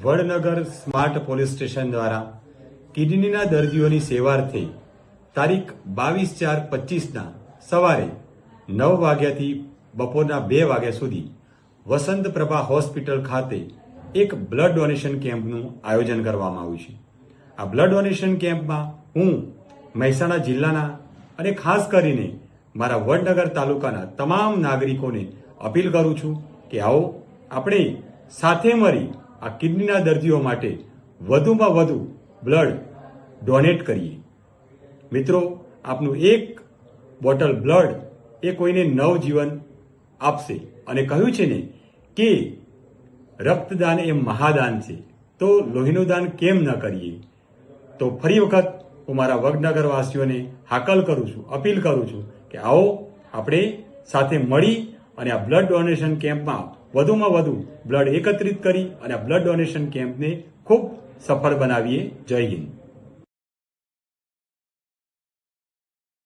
Vadnagar smart police station દ્વારા કિડનીના દર્દીઓની સેવાર્થે તારીખ 22/4/25ના સવારે 9 વાગ્યાથી બપોરના 2 વાગ્યા સુધી વસંત પ્રભા હોસ્પિટલ ખાતે એક બ્લડ ડોનેશન કેમ્પનું આયોજન કરવામાં આવ્યું છે। આ બ્લડ ડોનેશન કેમ્પમાં હું મહેસાણા જિલ્લાના અને ખાસ કરીને મારા વડનગર તાલુકાના તમામ નાગરિકોને અપીલ કરું છું કે આવો આપણે સાથે મળી આ કિડનીના દર્દીઓ માટે વધુમાં વધુ બ્લડ ડોનેટ કરીએ। મિત્રો, આપનું એક બોટલ બ્લડ એ કોઈને નવજીવન આપશે અને કહ્યું છે ને કે રક્તદાન એ મહાદાન છે, તો લોહીનું દાન કેમ ન કરીએ। તો ફરી વખત હું મારા વડનગર વાસીઓને હાકલ કરું છું, અપીલ કરું છું કે આવો આપણે સાથે મળી અને આ બ્લડ ડોનેશન કેમ્પમાં વધુમાં વધુ બ્લડ એકત્રિત કરી અને આ બ્લડ ડોનેશન કેમ્પને ખૂબ સફળ બનાવીએ। જય હિન્દ।